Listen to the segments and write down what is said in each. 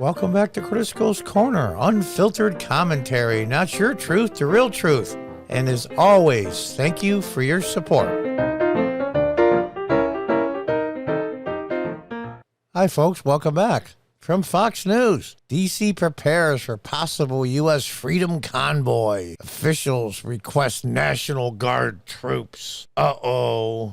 Welcome back to Crisco's Corner, unfiltered commentary, not your truth, the real truth. And as always, thank you for your support. Hi folks, welcome back. From Fox News, D.C. prepares for possible U.S. Freedom Convoy. Officials request National Guard troops. Uh-oh.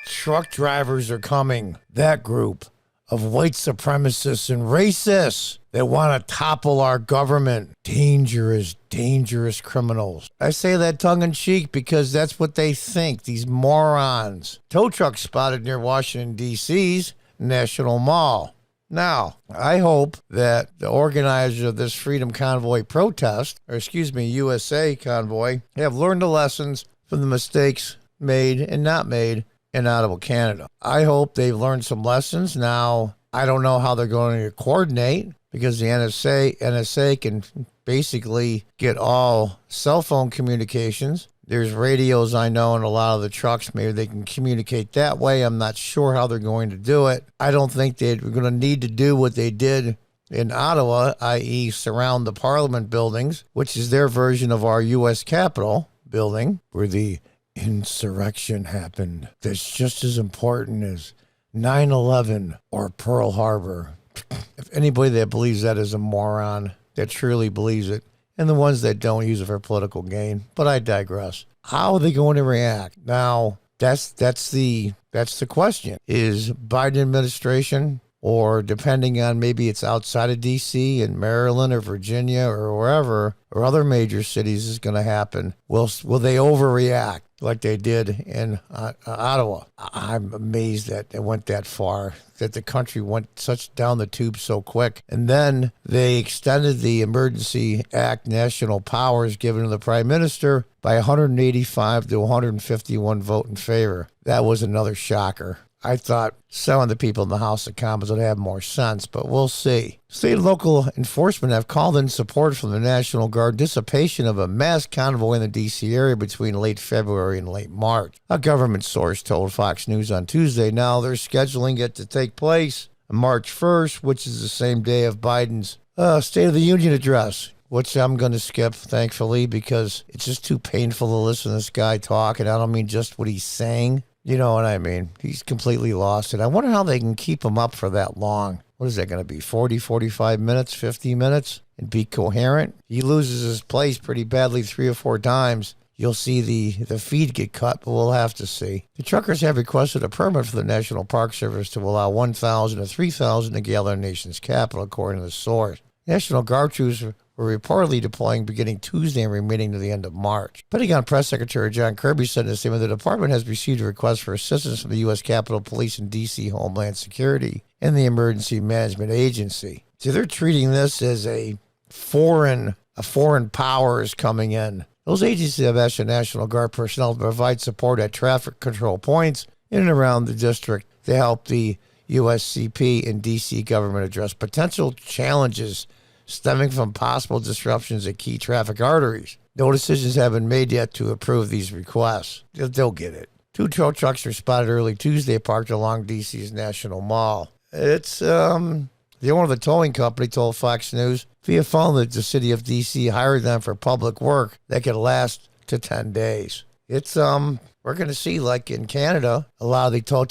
Truck drivers are coming. That group of white supremacists and racists that want to topple our government. Dangerous, dangerous criminals. I say that tongue-in-cheek because that's what they think, these morons. Tow truck spotted near Washington, D.C.'s National Mall. Now, I hope that the organizers of this Freedom Convoy protest, USA Convoy, have learned the lessons from the mistakes made and not made in Ottawa, Canada. I hope they've learned some lessons. Now, I don't know how they're going to coordinate because the NSA can basically get all cell phone communications. There's radios, I know, in a lot of the trucks. Maybe they can communicate that way. I'm not sure how they're going to do it. I don't think they're going to need to do what they did in Ottawa, i.e. surround the Parliament buildings, which is their version of our U.S. Capitol building, where the insurrection happened. That's just as important as 9/11 or Pearl Harbor. If anybody that believes that is a moron, that truly believes it, and the ones that don't use it for political gain. But I digress. How are they going to react? Now, that's the question. Is Biden administration, or depending on maybe it's outside of D.C. in Maryland or Virginia or wherever, or other major cities is going to happen, will they overreact like they did in Ottawa? I'm amazed that it went that far, that the country went such down the tube so quick. And then they extended the Emergency Act national powers given to the Prime Minister by 185 to 151 vote in favor. That was another shocker. I thought some of the people in the House of Commons would have more sense, but we'll see. State and local enforcement have called in support from the National Guard dissipation of a mass convoy in the D.C. area between late February and late March. A government source told Fox News on Tuesday now they're scheduling it to take place on March 1st, which is the same day of Biden's State of the Union address, which I'm going to skip, thankfully, because it's just too painful to listen to this guy talk, and I don't mean just what he's saying. You know what I mean? He's completely lost it. I wonder how they can keep him up for that long. What is that going to be, 40, 45 minutes, 50 minutes, and be coherent? He loses his place pretty badly 3 or 4 times. You'll see the feed get cut, but we'll have to see. The truckers have requested a permit for the National Park Service to allow 1,000 to 3,000 to gather in the nation's capital, according to the source. National Guard troops were reportedly deploying beginning Tuesday and remaining to the end of March. Pentagon Press Secretary John Kirby said in a statement the department has received a request for assistance from the U.S. Capitol Police and D.C. Homeland Security and the Emergency Management Agency. So they're treating this as a foreign power is coming in. Those agencies have asked the National Guard personnel to provide support at traffic control points in and around the district to help the USCP and D.C. government address potential challenges stemming from possible disruptions at key traffic arteries. No decisions have been made yet to approve these requests. They'll get it. 2 tow trucks were spotted early Tuesday parked along D.C.'s National Mall. It's, the owner of the towing company told Fox News via phone that the city of D.C. hired them for public work that could last to 10 days. It's, we're going to see, like in Canada, a lot of the tow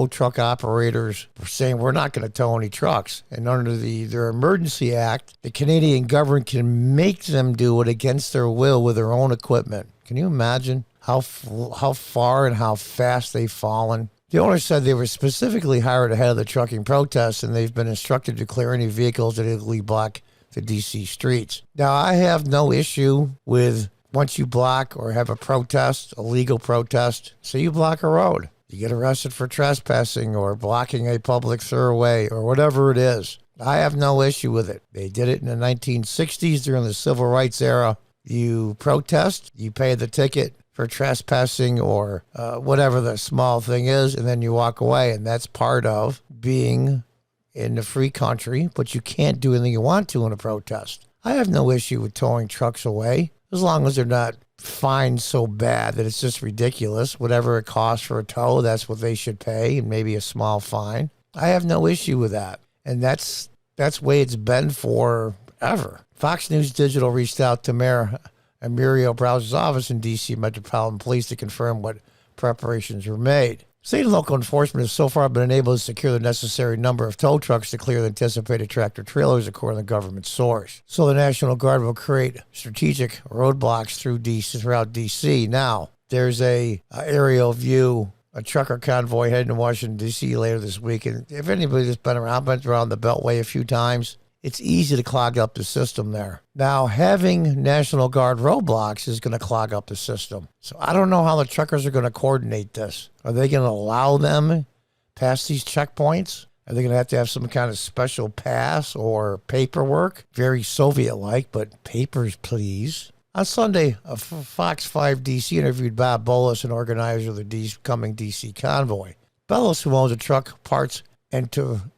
truck operators were saying we're not going to tow any trucks. And under their Emergency Act, the Canadian government can make them do it against their will with their own equipment. Can you imagine how far and how fast they've fallen? The owner said they were specifically hired ahead of the trucking protests, and they've been instructed to clear any vehicles that illegally block the D.C. streets. Now, I have no issue with once you block or have a protest, a legal protest, say you block a road. You get arrested for trespassing or blocking a public thoroughway or whatever it is. I have no issue with it. They did it in the 1960s during the Civil Rights era. You protest, you pay the ticket for trespassing or whatever the small thing is, and then you walk away. And that's part of being in the free country, but you can't do anything you want to in a protest. I have no issue with towing trucks away, as long as they're not fined so bad that it's just ridiculous. Whatever it costs for a tow, that's what they should pay, and maybe a small fine. I have no issue with that. And that's the way it's been forever. Fox News Digital reached out to Mayor Muriel Browser's office in D.C. Metropolitan Police to confirm what preparations were made. State and local enforcement has so far been unable to secure the necessary number of tow trucks to clear the anticipated tractor trailers, according to the government source. So the National Guard will create strategic roadblocks throughout D.C. Now, there's a aerial view, a trucker convoy heading to Washington, D.C. later this week. And if anybody's been around the Beltway a few times, it's easy to clog up the system there. Now, having National Guard roadblocks is going to clog up the system. So I don't know how the truckers are going to coordinate this. Are they going to allow them past these checkpoints? Are they going to have some kind of special pass or paperwork? Very Soviet-like, but papers, please. On Sunday, a Fox 5 DC interviewed Bob Bolus, an organizer of the coming DC convoy. Bolus, who owns a truck, parts, and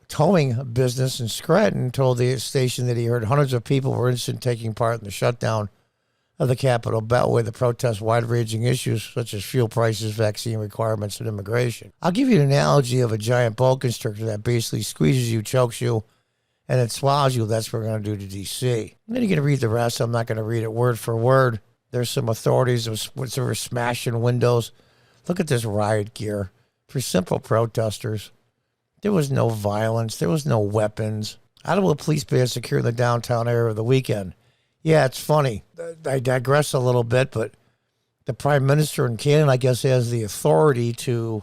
towing business in Scranton, told the station that he heard hundreds of people were interested in taking part in the shutdown of the Capitol Beltway to protest wide-ranging issues such as fuel prices, vaccine requirements, and immigration. I'll give you an analogy of a giant boa constrictor that basically squeezes you, chokes you, and it swallows you. That's what we're going to do to D.C. And then you're going to read the rest. I'm not going to read it word for word. There's some authorities that were smashing windows. Look at this riot gear. For simple protesters, there was no violence. There was no weapons. How will police be secure in the downtown area of the weekend? Yeah, it's funny. I digress a little bit, but the Prime Minister in Canada, I guess, has the authority to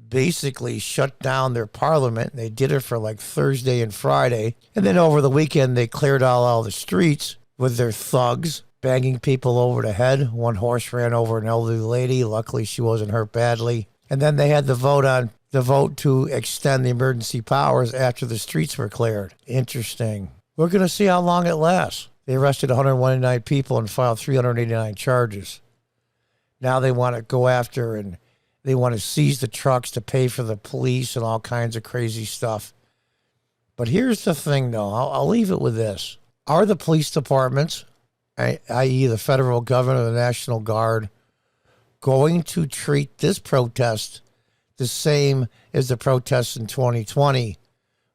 basically shut down their parliament. They did it for like Thursday and Friday. And then over the weekend, they cleared all the streets with their thugs banging people over the head. One horse ran over an elderly lady. Luckily, she wasn't hurt badly. And then they had the vote to extend the emergency powers after the streets were cleared. Interesting. We're going to see how long it lasts. They arrested 129 people and filed 389 charges. Now they want to go after and they want to seize the trucks to pay for the police and all kinds of crazy stuff. But here's the thing, though. I'll leave it with this. Are the police departments, i.e. the federal government or the National Guard, going to treat this protest the same as the protests in 2020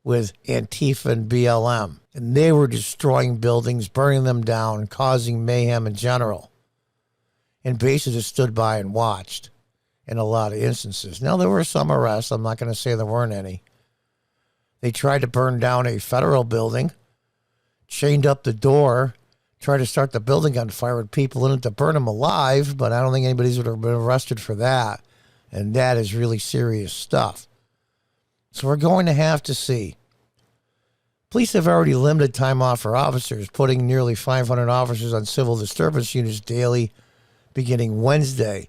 with Antifa and BLM? And they were destroying buildings, burning them down, causing mayhem in general. And basically just stood by and watched in a lot of instances. Now, there were some arrests. I'm not going to say there weren't any. They tried to burn down a federal building, chained up the door, tried to start the building on fire with people in it to burn them alive, but I don't think anybody's would have been arrested for that. And that is really serious stuff. So we're going to have to see. Police have already limited time off for officers, putting nearly 500 officers on civil disturbance units daily beginning Wednesday.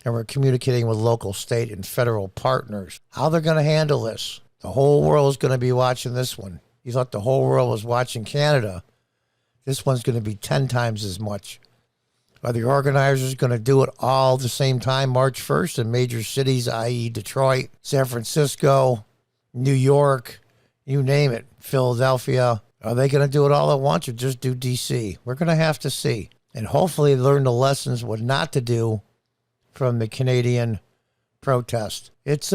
And we're communicating with local, state, and federal partners. How they're going to handle this. The whole world is going to be watching this one. You thought the whole world was watching Canada. This one's going to be 10 times as much. Are the organizers going to do it all at the same time, March 1st, in major cities, i.e. Detroit, San Francisco, New York, you name it, Philadelphia? Are they going to do it all at once or just do D.C.? We're going to have to see. And hopefully learn the lessons what not to do from the Canadian protest. It's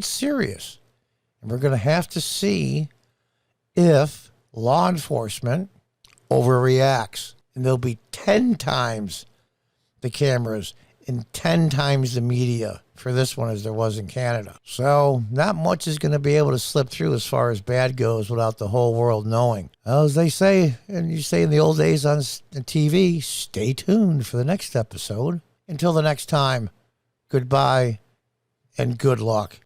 serious. And we're going to have to see if law enforcement overreacts. And there'll be 10 times the cameras and 10 times the media for this one as there was in Canada. So not much is going to be able to slip through as far as bad goes without the whole world knowing. Well, as they say, and you say in the old days on TV, stay tuned for the next episode. Until the next time, goodbye and good luck.